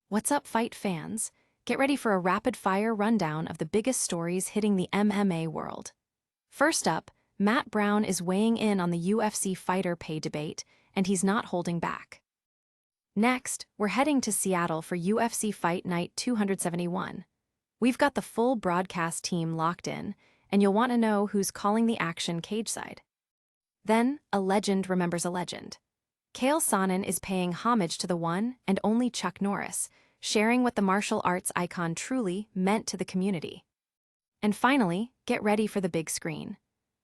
What's up, fight fans? Get ready for a rapid-fire rundown of the biggest stories hitting the MMA world. First up, Matt Brown is weighing in on the UFC fighter pay debate, and he's not holding back. Next, we're heading to Seattle for UFC Fight Night 271. We've got the full broadcast team locked in, and you'll want to know who's calling the action cageside. Then, a legend remembers a legend. Chael Sonnen is paying homage to the one and only Chuck Norris, sharing what the martial arts icon truly meant to the community. And finally, get ready for the big screen.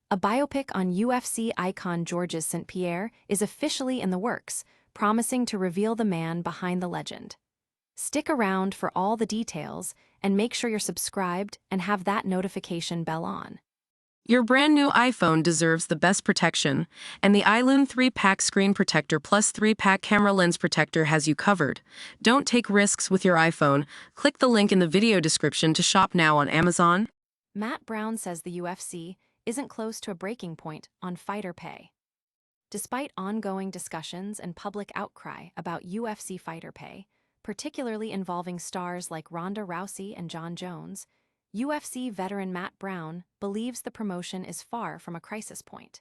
A biopic on UFC icon Georges St-Pierre is officially in the works, promising to reveal the man behind the legend. Stick around for all the details and make sure you're subscribed and have that notification bell on. Your brand new iPhone deserves the best protection, and the Island 3-Pack Screen Protector plus 3-Pack Camera Lens Protector has you covered. Don't take risks with your iPhone. Click the link in the video description to shop now on Amazon. Matt Brown says the UFC isn't close to a breaking point on fighter pay. Despite ongoing discussions and public outcry about UFC fighter pay, particularly involving stars like Ronda Rousey and Jon Jones, UFC veteran Matt Brown believes the promotion is far from a crisis point.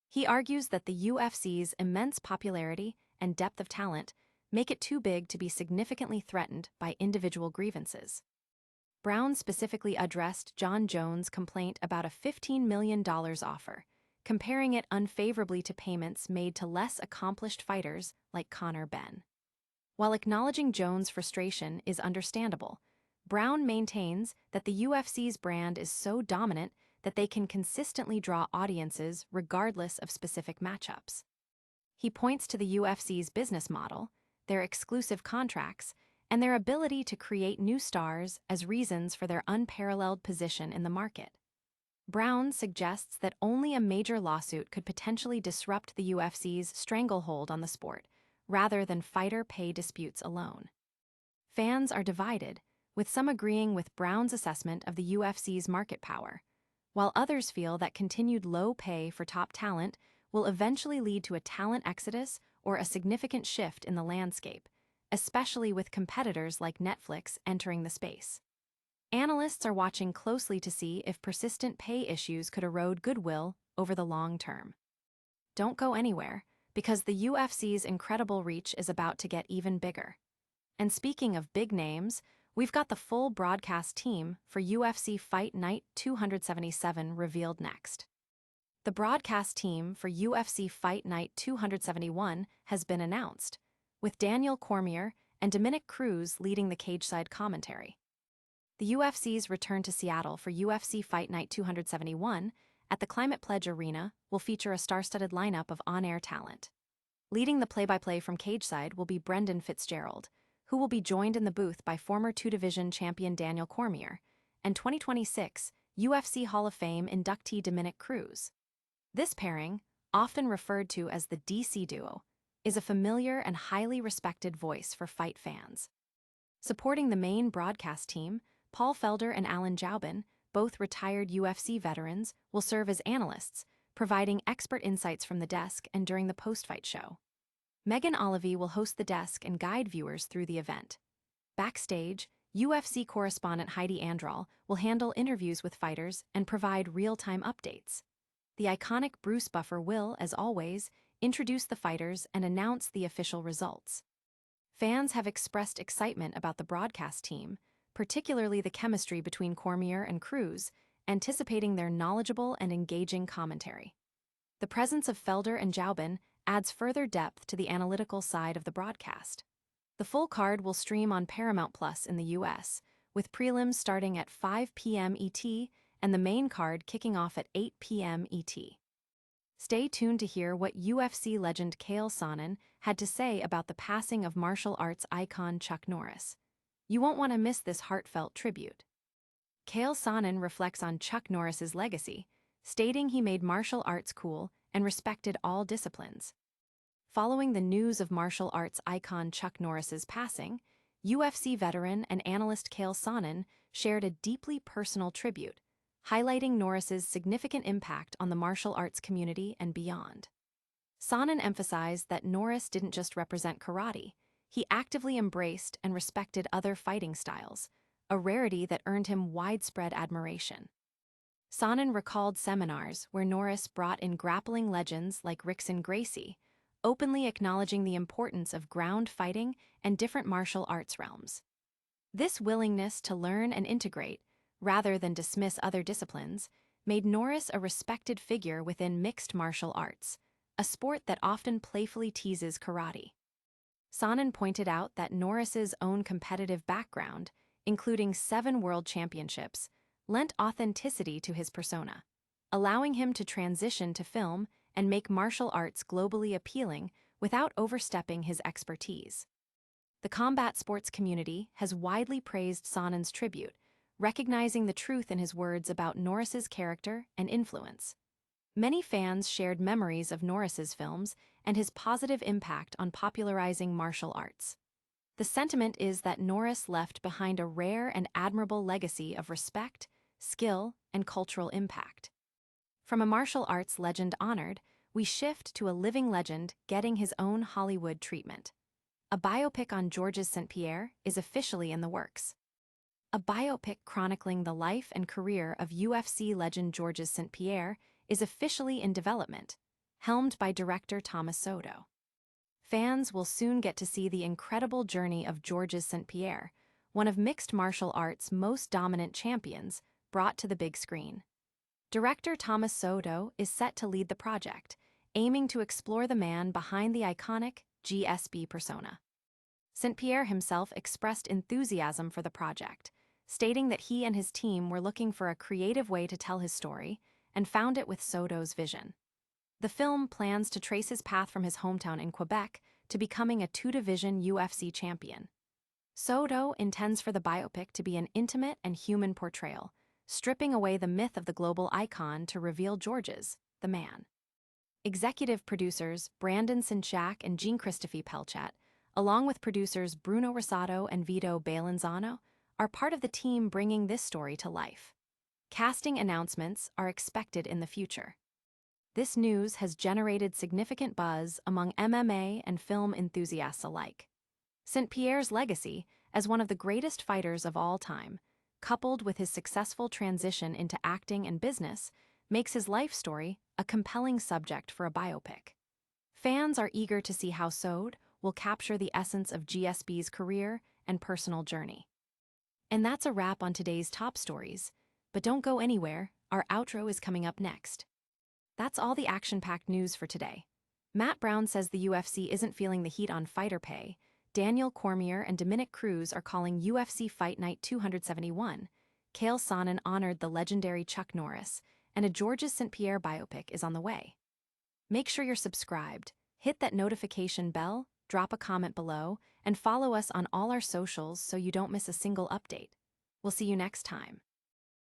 He argues that the UFC's immense popularity and depth of talent make it too big to be significantly threatened by individual grievances. Brown specifically addressed Jon Jones' complaint about a $15 million offer, comparing it unfavorably to payments made to less accomplished fighters like Conor Benn. While acknowledging Jones' frustration is understandable, Brown maintains that the UFC's brand is so dominant that they can consistently draw audiences regardless of specific matchups. He points to the UFC's business model, their exclusive contracts, and their ability to create new stars as reasons for their unparalleled position in the market. Brown suggests that only a major lawsuit could potentially disrupt the UFC's stranglehold on the sport, rather than fighter pay disputes alone. Fans are divided, with some agreeing with Brown's assessment of the UFC's market power, while others feel that continued low pay for top talent will eventually lead to a talent exodus or a significant shift in the landscape, especially with competitors like Netflix entering the space. Analysts are watching closely to see if persistent pay issues could erode goodwill over the long term. Don't go anywhere, because the UFC's incredible reach is about to get even bigger. And speaking of big names, we've got the full broadcast team for UFC Fight Night 277 revealed next. The broadcast team for UFC Fight Night 271 has been announced, with Daniel Cormier and Dominic Cruz leading the cageside commentary. The UFC's return to Seattle for UFC Fight Night 271 at the Climate Pledge Arena will feature a star-studded lineup of on-air talent. Leading the play-by-play from cageside will be Brendan Fitzgerald, who will be joined in the booth by former two-division champion Daniel Cormier and 2026 UFC Hall of Fame inductee Dominic Cruz. This pairing, often referred to as the DC Duo, is a familiar and highly respected voice for fight fans. Supporting the main broadcast team, Paul Felder and Alan Joubin, both retired UFC veterans, will serve as analysts, providing expert insights from the desk and during the post-fight show. Megan Olive will host the desk and guide viewers through the event. Backstage, UFC correspondent Heidi Andral will handle interviews with fighters and provide real-time updates. The iconic Bruce Buffer will, as always, introduce the fighters and announce the official results. Fans have expressed excitement about the broadcast team, particularly the chemistry between Cormier and Cruz, anticipating their knowledgeable and engaging commentary. The presence of Felder and Joubin adds further depth to the analytical side of the broadcast. The full card will stream on Paramount Plus in the US, with prelims starting at 5 p.m. ET and the main card kicking off at 8 p.m. ET. Stay tuned to hear what UFC legend Chael Sonnen had to say about the passing of martial arts icon Chuck Norris. You won't want to miss this heartfelt tribute. Chael Sonnen reflects on Chuck Norris's legacy, stating he made martial arts cool and respected all disciplines. Following the news of martial arts icon Chuck Norris's passing, UFC veteran and analyst Chael Sonnen shared a deeply personal tribute, highlighting Norris's significant impact on the martial arts community and beyond. Sonnen emphasized that Norris didn't just represent karate, He actively embraced and respected other fighting styles, a rarity that earned him widespread admiration. Sonnen recalled seminars where Norris brought in grappling legends like Rickson Gracie, openly acknowledging the importance of ground fighting and different martial arts realms. This willingness to learn and integrate, rather than dismiss other disciplines, made Norris a respected figure within mixed martial arts, a sport that often playfully teases karate. Sonnen pointed out that Norris's own competitive background, including 7 world championships, lent authenticity to his persona, allowing him to transition to film and make martial arts globally appealing without overstepping his expertise. The combat sports community has widely praised Sonnen's tribute, recognizing the truth in his words about Norris's character and influence. Many fans shared memories of Norris's films and his positive impact on popularizing martial arts. The sentiment is that Norris left behind a rare and admirable legacy of respect, skill, and cultural impact. From a martial arts legend honored, we shift to a living legend getting his own Hollywood treatment. A biopic on Georges St-Pierre is officially in the works. A biopic chronicling the life and career of UFC legend Georges St-Pierre is officially in development, helmed by director Thomas Soto. Fans will soon get to see the incredible journey of Georges St-Pierre, one of mixed martial arts' most dominant champions, brought to the big screen. Director Thomas Soto is set to lead the project, aiming to explore the man behind the iconic GSP persona. St-Pierre himself expressed enthusiasm for the project, stating that he and his team were looking for a creative way to tell his story and found it with Soto's vision. The film plans to trace his path from his hometown in Quebec to becoming a 2-division UFC champion. Soto intends for the biopic to be an intimate and human portrayal, stripping away the myth of the global icon to reveal Georges, the man. Executive producers Brandon Sinchak and Jean-Christophe Pelchat, along with producers Bruno Rosado and Vito Balanzano, are part of the team bringing this story to life. Casting announcements are expected in the future. This news has generated significant buzz among MMA and film enthusiasts alike. St-Pierre's legacy, as one of the greatest fighters of all time, coupled with his successful transition into acting and business, makes his life story a compelling subject for a biopic. Fans are eager to see how Sode will capture the essence of GSB's career and personal journey. And that's a wrap on today's top stories, but don't go anywhere, our outro is coming up next. That's all the action-packed news for today. Matt Brown says the UFC isn't feeling the heat on fighter pay. Daniel Cormier and Dominic Cruz are calling UFC Fight Night 271. Chael Sonnen honored the legendary Chuck Norris, and a Georges St-Pierre biopic is on the way. Make sure you're subscribed, hit that notification bell, drop a comment below, and follow us on all our socials so you don't miss a single update. We'll see you next time.